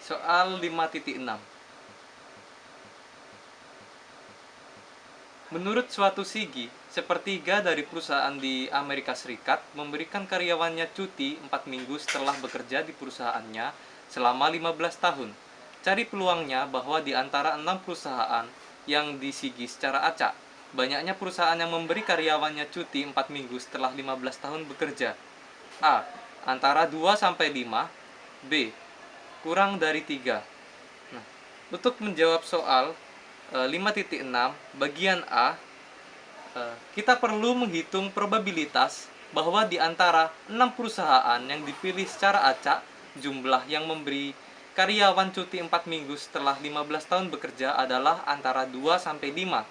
Soal 5.6. Menurut suatu sigi, sepertiga dari perusahaan di Amerika Serikat memberikan karyawannya cuti 4 minggu setelah bekerja di perusahaannya selama 15 tahun. Cari peluangnya bahwa di antara 6 perusahaan yang disigi secara acak, banyaknya perusahaan yang memberi karyawannya cuti 4 minggu setelah 15 tahun bekerja. A. Antara 2 sampai 5. B. Kurang dari 3. Nah, untuk menjawab soal 5.6 bagian A, kita perlu menghitung probabilitas bahwa di antara 6 perusahaan yang dipilih secara acak, jumlah yang memberi karyawan cuti 4 minggu setelah 15 tahun bekerja adalah antara 2 sampai 5.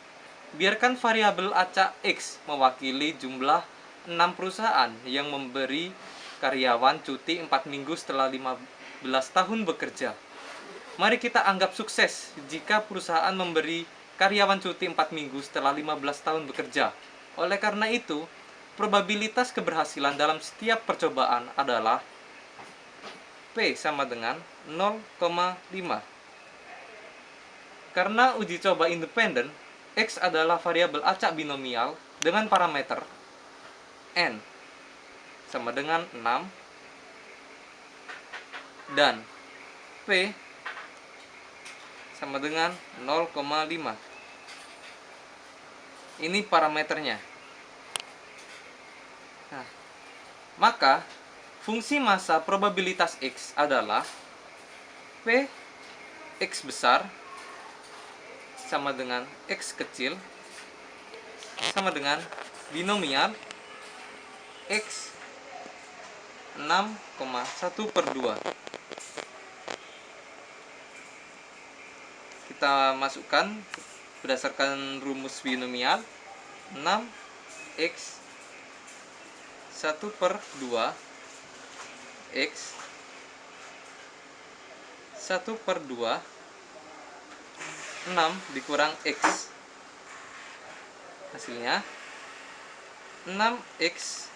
Biarkan variabel acak X mewakili jumlah 6 perusahaan yang memberi karyawan cuti 4 minggu setelah 15 tahun bekerja. Mari kita anggap sukses jika perusahaan memberi karyawan cuti 4 minggu setelah 15 tahun bekerja. Oleh karena itu, probabilitas keberhasilan dalam setiap percobaan adalah P sama dengan 0,5. Karena uji coba independen, X adalah variabel acak binomial dengan parameter N sama dengan 6 dan P sama dengan 0,5. Ini parameternya. Nah, maka fungsi massa probabilitas X adalah P X besar sama dengan X kecil sama dengan binomial X 6,1/2. Kita masukkan berdasarkan rumus binomial 6x 1/2 x 1/2 6 dikurang x, hasilnya 6x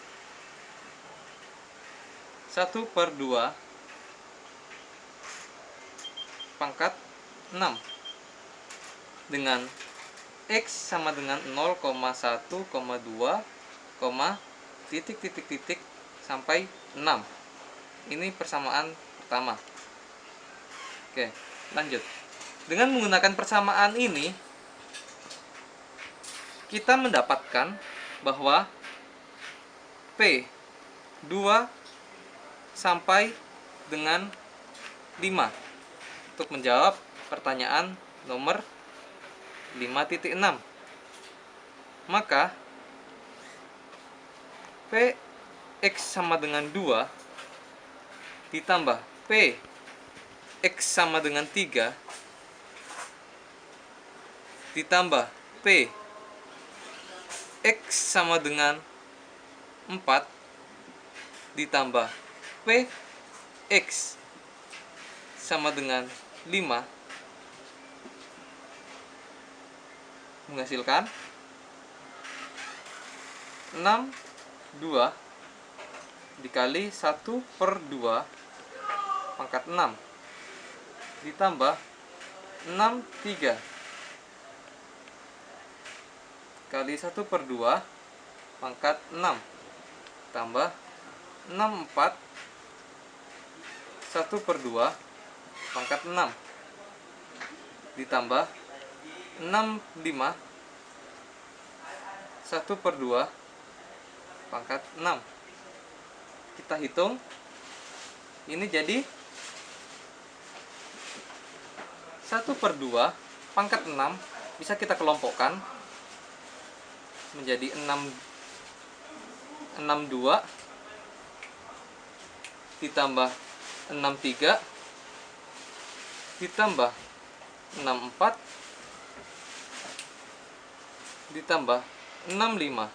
1/2 pangkat 6 dengan X sama dengan 0,1,2, titik sampai 6. Ini persamaan pertama. Oke, lanjut. Dengan menggunakan persamaan ini, kita mendapatkan bahwa P 2 sampai dengan 5. Untuk menjawab pertanyaan nomor 5.6, maka P X sama dengan 2 ditambah P X sama dengan 3 ditambah P X sama dengan 4 ditambah P X sama dengan 5 menghasilkan 62 dikali 1/2 pangkat 6 ditambah 63 kali 1/2 pangkat 6 tambah 64 1/2 pangkat 6 ditambah 65 1/2 pangkat 6. Kita hitung, ini jadi 1/2 pangkat 6 bisa kita kelompokkan menjadi 62 ditambah 63 ditambah 64 ditambah 65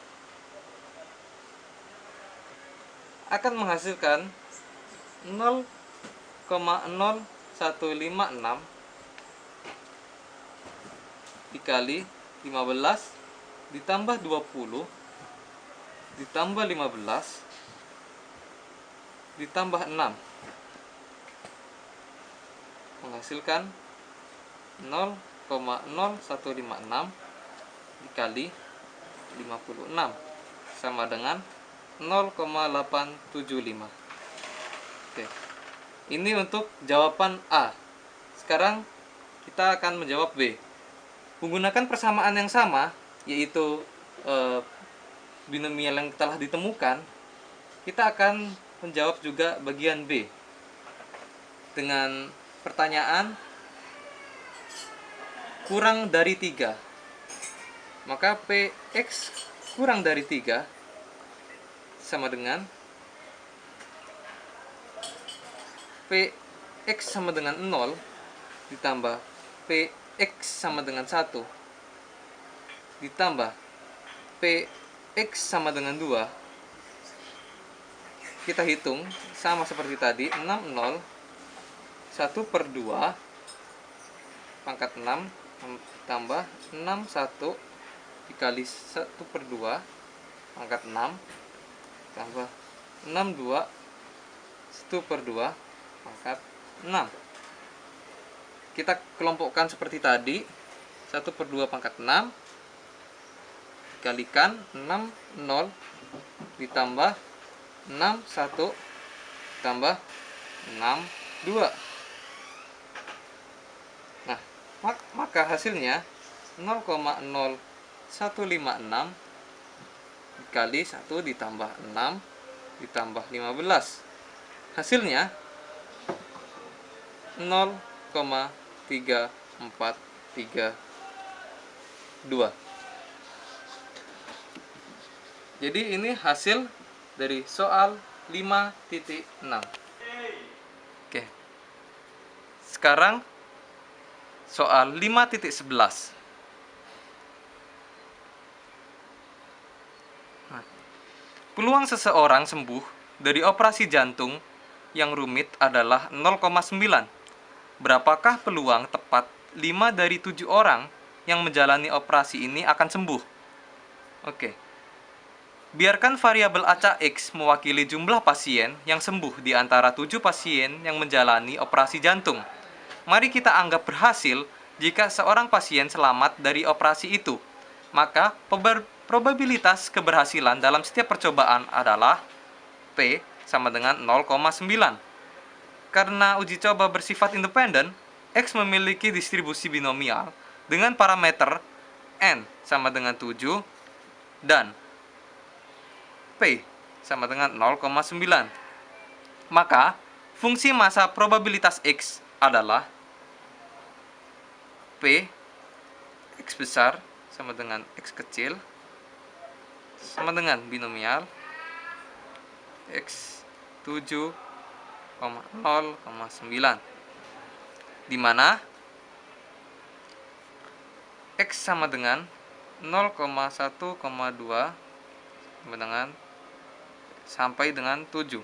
akan menghasilkan 0,0156 dikali 15 ditambah 20 ditambah 15 ditambah 6 menghasilkan 0,0156 dikali 56 sama dengan 0,875. Oke. Ini untuk jawaban A. Sekarang kita akan menjawab B. Menggunakan persamaan yang sama, yaitu binomial yang telah ditemukan, kita akan menjawab juga bagian B dengan pertanyaan kurang dari 3. Maka Px kurang dari 3 sama dengan Px sama dengan 0 ditambah Px sama dengan 1 ditambah Px sama dengan 2. Kita hitung sama seperti tadi, 60 1/2 pangkat 6 tambah 61 dikali 1/2 pangkat 6 tambah 62 1/2 pangkat 6. Kita kelompokkan seperti tadi, 1/2 pangkat 6 dikalikan 60 ditambah 61 tambah 62. Nah, maka hasilnya 0,0156 dikali 1 ditambah 6 ditambah 15. Hasilnya 0,3432. Jadi ini hasil dari soal 5.6. Oke. Sekarang soal 5.11. Peluang seseorang sembuh dari operasi jantung yang rumit adalah 0,9. Berapakah peluang tepat 5 dari 7 orang yang menjalani operasi ini akan sembuh? Oke. Biarkan variabel acak X mewakili jumlah pasien yang sembuh di antara 7 pasien yang menjalani operasi jantung. Mari kita anggap berhasil jika seorang pasien selamat dari operasi itu. Maka probabilitas keberhasilan dalam setiap percobaan adalah P sama dengan 0,9. Karena uji coba bersifat independen, X memiliki distribusi binomial dengan parameter N sama dengan 7 dan P sama dengan 0,9. Maka, fungsi massa probabilitas X adalah P X besar sama dengan X kecil sama dengan binomial X 7,0,9, di mana X sama dengan 0,1,2 sampai dengan 7.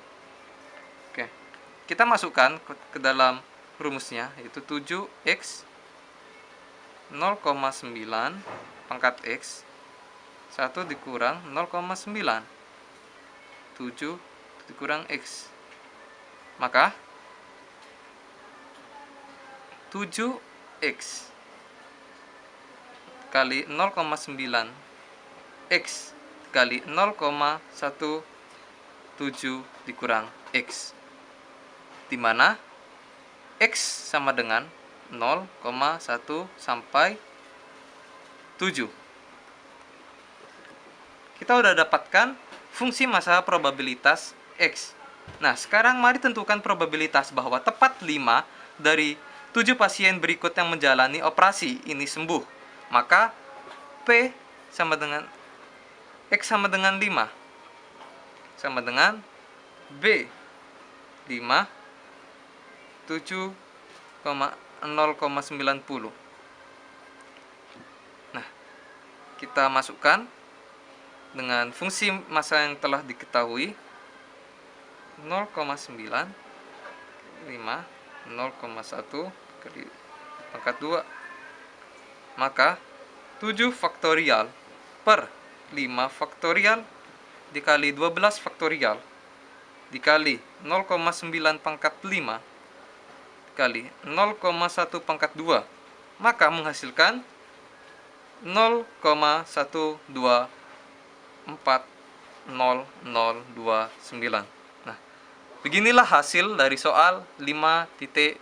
Oke. Kita masukkan ke dalam rumusnya, yaitu 7X 0,9 pangkat X 1 dikurang 0,9, 7 dikurang X. Maka 7X kali 0,9 X kali 0,17 dikurang X, di mana X sama dengan 0,1 sampai 7. Kita udah dapatkan fungsi massa probabilitas X. Nah, sekarang mari tentukan probabilitas bahwa tepat 5 dari 7 pasien berikut yang menjalani operasi ini sembuh. Maka P sama dengan X sama dengan 5 sama dengan B 5 7,0,90. Nah, kita masukkan dengan fungsi massa yang telah diketahui, 0,9 5 0,1 kali pangkat 2. Maka 7 faktorial per 5 faktorial dikali 12 faktorial dikali 0,9 pangkat 5 kali 0,1 pangkat 2, maka menghasilkan 0,1240029. Nah, beginilah hasil dari soal 5.11.